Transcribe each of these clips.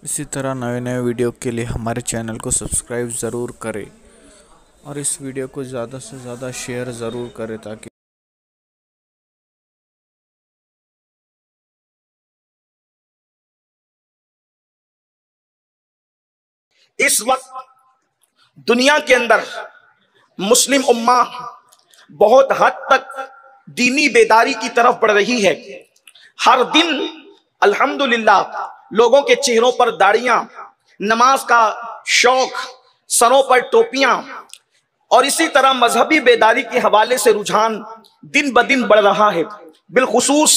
इसी तरह नए नए वीडियो के लिए हमारे चैनल को सब्सक्राइब ज़रूर करें और इस वीडियो को ज़्यादा से ज़्यादा शेयर ज़रूर करें ताकि इस वक्त दुनिया के अंदर मुस्लिम उम्मा बहुत हद तक दीनी बेदारी की तरफ बढ़ रही है। हर दिन अल्हम्दुलिल्लाह लोगों के चेहरों पर दाढ़ियां, नमाज का शौक, सरों पर टोपियां और इसी तरह मजहबी बेदारी के हवाले से रुझान दिन ब दिन बढ़ रहा है। बिलखुसूस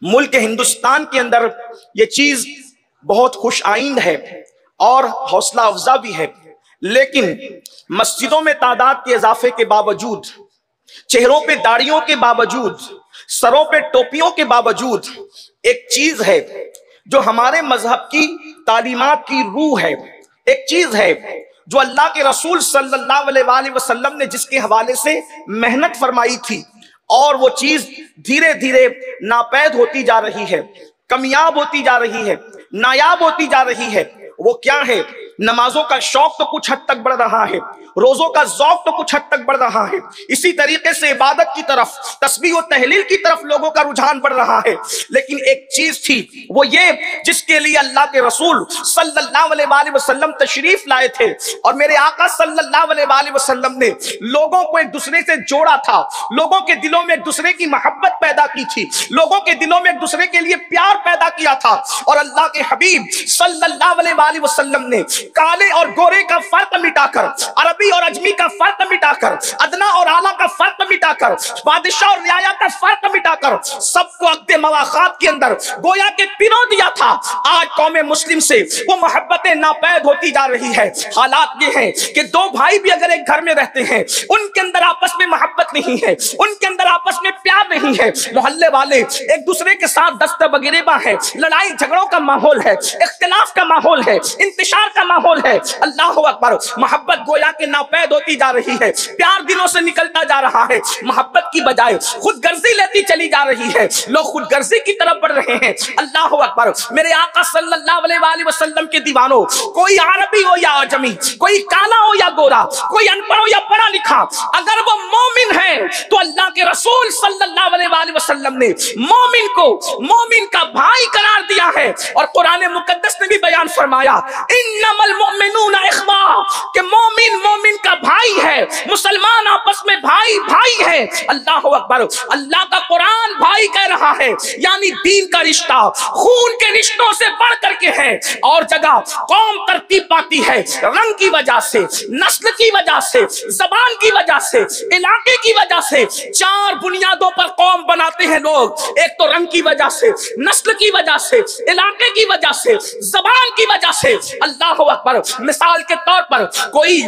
मुल्क हिंदुस्तान के अंदर ये चीज बहुत खुश आइंद है और हौसला अफजा भी है, लेकिन मस्जिदों में तादाद के इजाफे के बावजूद, चेहरों पे दाढ़ियों के बावजूद, सरों पे टोपियों के बावजूद एक चीज है जो हमारे मजहब की तालीमात की रूह है। एक चीज है जो अल्लाह के रसूल सल्लल्लाहु अलैहि वसल्लम ने जिसके हवाले से मेहनत फरमाई थी और वो चीज धीरे धीरे नापैद होती जा रही है, कमियाब होती जा रही है, नायाब होती जा रही है। वो क्या है? नमाजों का शौक तो कुछ हद तक बढ़ रहा है, रोजों का ज़ौक तो कुछ हद तक बढ़ रहा है, इसी तरीके से इबादत की तरफ, तस्बीह और तहलील की तरफ लोगों का रुझान बढ़ रहा है। लेकिन एक चीज थी, वो ये जिसके लिए अल्लाह के रसूल सल्लल्लाहु अलैहि वसल्लम तशरीफ लाए थे और मेरे आका सल्लल्लाहु अलैहि वसल्लम ने लोगों को एक दूसरे से जोड़ा था, लोगों के दिलों में एक दूसरे की मोहब्बत पैदा की थी, लोगों के दिलों में एक दूसरे के लिए प्यार पैदा किया था। और अल्लाह के हबीब सल्लल्लाहु अलैहि वसल्लम ने काले और गोरे का फर्क मिटाकर, अरबी और अजमी का फर्क मिटाकर, अदना और आला का फर्क मिटाकर, बादशाह और रियाया का फर्क मिटाकर सबको अक़्दे मवाख़ात के अंदर गोया के पिरो दिया था। आज कौम मुस्लिम से वो मोहब्बतें नापैद होती जा रही है। हालात ये हैं कि दो भाई भी अगर एक घर में रहते हैं, उनके अंदर आपस में मोहब्बत नहीं है, उनके अंदर आपस में प्यार नहीं है, मोहल्ले वाले एक दूसरे के साथ दस्ते बगेरेबा है, लड़ाई झगड़ों का माहौल है, इख्तिलाफ का माहौल है, इंतशार का माहौल है। अल्लाह अकबर, मोहब्बत गोया के नापैद होती जा रही है, प्यार दिलों से निकलता जा रहा है, मोहब्बत की बजाय खुदगर्जी लेती चली जा रही है, लोग खुदगर्जी की तरफ बढ़ रहे हैं। अल्लाह अकबर, मेरे आका सल्लल्लाहु अलैहि वसल्लम के दीवानों, कोई अरबी हो या अजमी, कोई काला हो या गोरा, कोई अनपढ़ हो या पढ़ा लिखा, अगर वो मोमिन है तो अल्लाह के रसूल सल्लल्लाहु अलैहि वसल्लम ने मोमिन को मोमिन का भाई करार दिया है। और कुरान मुकद्दस ने भी बयान फरमाया, इन्नमल मुमिनूना इख्वा, कि मोमिन मोमिन का भाई है, मुसलमान आपस में भाई भाई है। अल्लाह अकबर, अल्लाह का कुरान भाई कह रहा है, यानी दीन का रिश्ता खून के रिश्तों से बढ़ करके है। और जगह कौम तरतीब पाती है रंग की वजह से, नस्ल की वजह से, जबान की वजह से, इलाके की वजह से। चार बुनियादों पर कौम बनाते हैं लोग, एक तो रंग की वजह से, नस्ल की वजह से, इलाके की वजह से, जबान की वजह से। अल्लाह अकबर, मिसाल के तौर पर कोई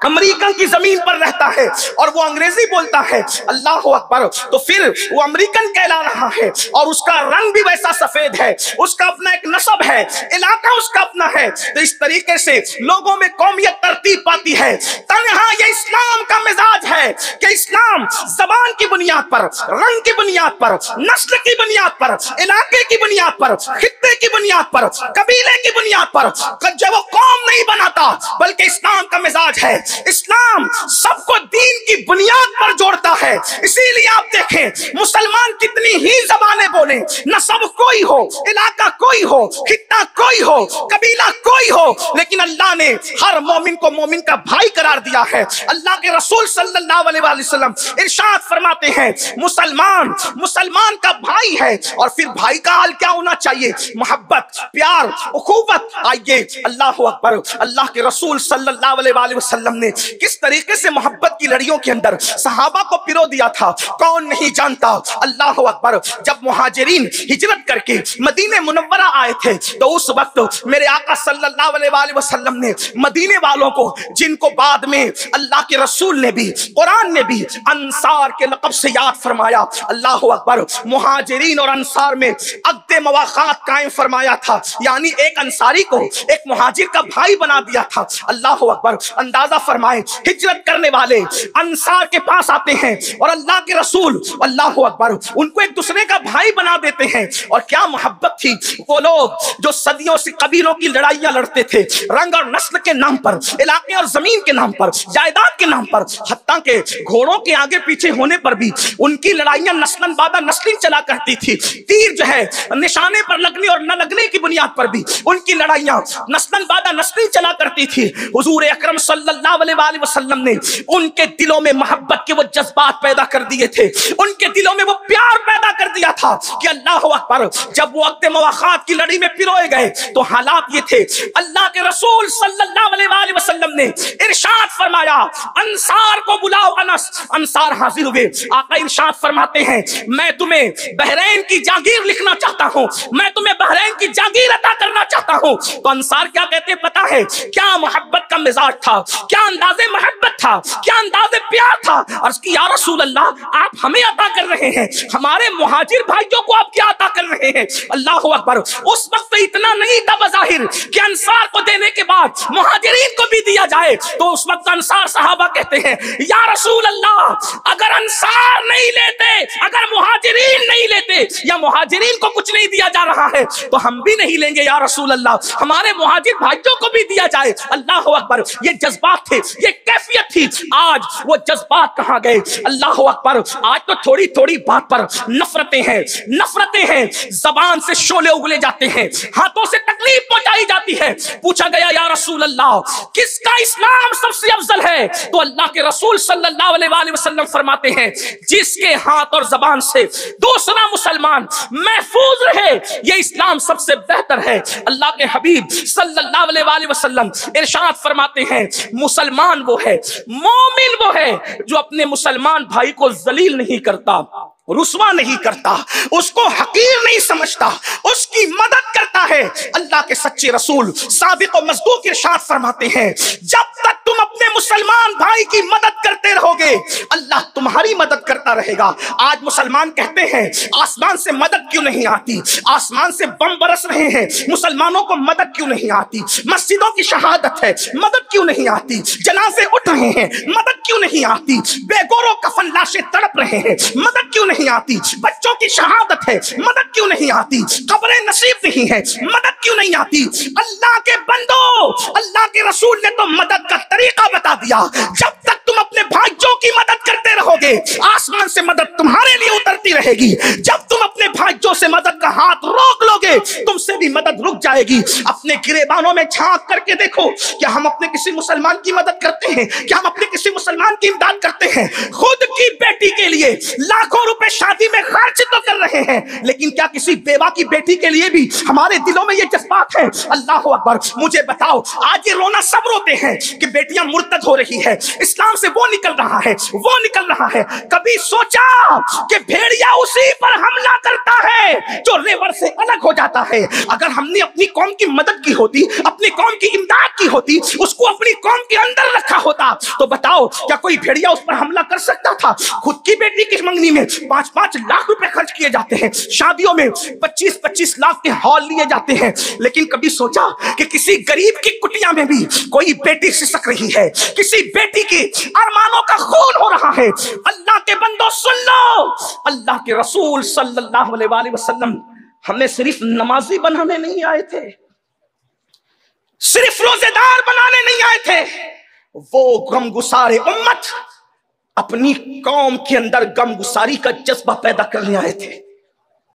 अमेरिकन की जमीन पर रहता है और वो अंग्रेजी बोलता है, अल्लाह अकबर, तो फिर वो अमेरिकन कहला रहा है और उसका रंग भी वैसा सफेद है, उसका अपना एक नस्ब है, इलाका उसका अपना है। तो इस तरीके से लोगों में कौमियत तरतीब पाती है। तन्हा ये इस्लाम का मिजाज है कि इस्लाम जबान की बुनियाद पर, रंग की बुनियाद पर, नस्ल की बुनियाद पर, इलाके की बुनियाद पर, खित्ते की बुनियाद पर, कबीले की बुनियाद पर जब वो कौम नहीं बनाता, बल्कि इस्लाम का मिजाज है, इस्लाम सबको दीन की बुनियाद पर जोड़ता है। इसीलिए आप देखें, मुसलमान कितनी ही जबानें बोले, नस्ब कोई हो, इलाका कोई हो, खित्ता कोई हो, कबीला कोई हो, लेकिन अल्लाह ने हर मोमिन को मोमिन का भाई करार दिया है। अल्लाह के रसूल सल्लल्लाहु अलैहि वसल्लम इरशाद फरमाते हैं, मुसलमान मुसलमान का भाई है। और फिर भाई का हाल क्या होना चाहिए? मोहब्बत, प्यार, उखुवत। आइए, अल्लाह अकबर, अल्लाह के रसूल सल्लल्लाहु अलैहि वसल्लम ने किस तरीके से मोहब्बत की लड़ियों के अंदर सहाबा को पिरो दिया था, कौन नहीं जानता। अल्लाह अकबर, जब मुहाजिरीन हिजरत करके मदीने मुनव्वरा आए थे, तो उस वक्त मेरे आका सल्लल्लाहु अलैहि वसल्लम ने मदीने वालों को, जिनको बाद में अल्लाह के रसूल ने भी, कुरान ने भी अंसार के लक़ब से याद फरमाया, अल्लाह अकबर, मुहाजिरीन और अंसार में अक़्दे मवाख़ात कायम फरमाया था, यानी एक अंसारी को एक मुहाजिर का भाई बना दिया था। अल्लाह अकबर, अंदाजा फरमाए, हिजरत करने वाले अंसार के पास आते हैं और अल्लाह के रसूल अल्लाह अकबर उनको एक दूसरे का भाई बना देते हैं। और क्या मोहब्बत थी। वो लोग जो सदियों से कबीलों की लड़ाइयां लड़ते थे, रंग और नस्ल के नाम पर, इलाके और जमीन के नाम पर, जायदाद के नाम पर, हत्ता के घोड़ों के आगे पीछे होने पर भी उनकी लड़ाइयां नस्लन बादा नस्लिन चला करती थी। तीर जो है निशाने पर लगने और न लगने की बुनियाद पर भी उनकी लड़ाइयां नस्लन बादा नस्लिन चला करती थी। हुजूर अकरम सल्लल्लाहु अलैहि वसल्लम ने उनके दिलों में मोहब्बत के वो जज्बात पैदा कर दिए थे, उनके दिलों में वो प्यार पैदा कर दिया था कि अल्लाह अकबर। जब वो वक्त मुवाखात की लड़ी में पिरोए गए तो हालात ये थे, अल्लाह के रसूल सल्लल्लाहु अलैहि वसल्लम ने इरशाद फरमाया, अंसार को बुलाओ। अंसार हाजिर हुए। आका इरशाद फरमाते हैं, मैं तुम्हें बहरैन की जागीर लिखना चाहता हूं, मैं तुम्हें बहरैन की जागीर अता करना चाहता हूं। तो अंसार क्या कहते हैं पता है? क्या मोहब्बत का मिजाज था, क्या अंदाजे मोहब्बत था, क्या अंदाजे प्यार था। अर्ज की या रसूल अल्लाह, आप हमें अता कर रहे हैं, हमारे मुहाजिर भाइयों को आप क्या अता कर रहे हैं? अल्लाह अकबर। उस वक्त इतना नहीं था बज़ाहिर कि अंसार को देने के बाद मुहाजिरीन को भी दिया जाए। तो उस वक्त अंसार सहाबा कहते हैं, या रसूल अल्लाह, अगर अंसार नहीं लेते, अगर मुहाजिरीन नहीं लेते या मुहाजिरीन को कुछ नहीं दिया जा रहा है तो हम भी नहीं लेंगे या रसूल अल्लाह, हमारे मुहाजिर भाइयों को भी दिया जाए। अल्लाह अकबर। ये जज्बात थे, ये कैफियत थी। आज वो जज्बात कहां गए? अल्लाह अकबर। आज तो थोड़ी थोड़ी बात पर नफरतें हैं, नफरतें हैं, जबान से शोले उगले जाते हैं, हाथों से तकलीफ पहुंचाई जाती है। पूछा गया या रसूल अल्लाह, किसका इस्लाम सबसे अफजल है? तो अल्लाह के रसूल सल्लल्लाहु अलैहि वसल्लम फरमाते हैं, जिसके हाथ और जबान से दूसरा मुसलमान महफूज रहे, ये इस्लाम सबसे बेहतर है। अल्लाह के हबीब सल्लल्लाहु अलैहि वसल्लम इरशाद फरमाते हैं, मुसलमान वो है, मोमिन वो है जो अपने मुसलमान भाई को जलील नहीं करता, रुस्वा नहीं करता, उसको हकीर नहीं समझता, उसकी मदद करता है। अल्लाह के सच्चे रसूल सादिक और मज़दूक इरशाद फरमाते हैं, जब तक तुम अपने मुसलमान भाई की मदद करते रहोगे, अल्लाह तुम्हारी मदद करता रहेगा। आज मुसलमान कहते हैं, आसमान से मदद क्यों नहीं आती? आसमान से बम बरस रहे हैं, मुसलमानों को मदद क्यों नहीं आती? मस्जिदों की शहादत है, मदद क्यों नहीं आती? जनाजे उठ रहे हैं, मदद क्यों नहीं आती? बेगोरों कफन लाशें तड़प रहे हैं, मदद क्यों नहीं आती? बच्चों की शहादत है, मदद क्यों नहीं आती? कब्रें नसीब नहीं है, मदद क्यों नहीं आती? अल्लाह के बंदो, अल्लाह के रसूल ने तो मदद का तरीका बता दिया। जब तक तुम अपने भाइयों की मदद करते रहोगे, आसमान से मदद तुम्हारे लिए उतरती रहेगी। जब तुम अपने भाइयों से मदद का हाथ रोक लोगे, तुमसे भी मदद रुक जाएगी। अपने गिरेबानों में झांक करके देखो, क्या हम अपने किसी मुसलमान की मदद करते हैं? क्या हम अपने किसी मुसलमान की इमदाद करते हैं? खुद की बेटी के लिए लाखों रुपए शादी में खर्च तो कर रहे हैं, लेकिन क्या किसी बेवा की बेटी के लिए भी हमारे दिलों में ये जज्बात है? अल्लाह अकबर। मुझे बताओ, आज ये रोना सब रोते हैं कि बेटियां मुर्तद हो रही है, इस्लाम से वो निकल रहा है, वो निकल रहा है। कभी सोचा कि भेड़िया उसी पर हमला करता है जो रेवर से अलग हो जाता है? अगर हमने अपनी कौम की मदद की होती, अपनी कौम की इमदाद की होती, उसको अपनी कौम के अंदर रखा होता, तो बताओ क्या कोई भेड़िया उस पर हमला कर सकता था? खुद की बेटी की मंगनी में 5-5 लाख रुपए खर्च किए जाते हैं, शादियों में 25-25 लाख के हॉल लिए जाते हैं, लेकिन कभी सोचा कि किसी गरीब की कुटिया में भी कोई बेटी सिसक रही है, किसी बेटी के अरमानों का खून हो रहा है? अल्लाह के बंदो सुन लो, अल्लाह के रसूल सल्लल्लाहु अलैहि वसल्लम हमें सिर्फ नमाजी बनाने नहीं आए थे, सिर्फ रोजेदार बनाने नहीं आए थे, वो गमगुसारे उम्मत अपनी कौम के अंदर गमगुसारी का जज्बा पैदा करने आए थे।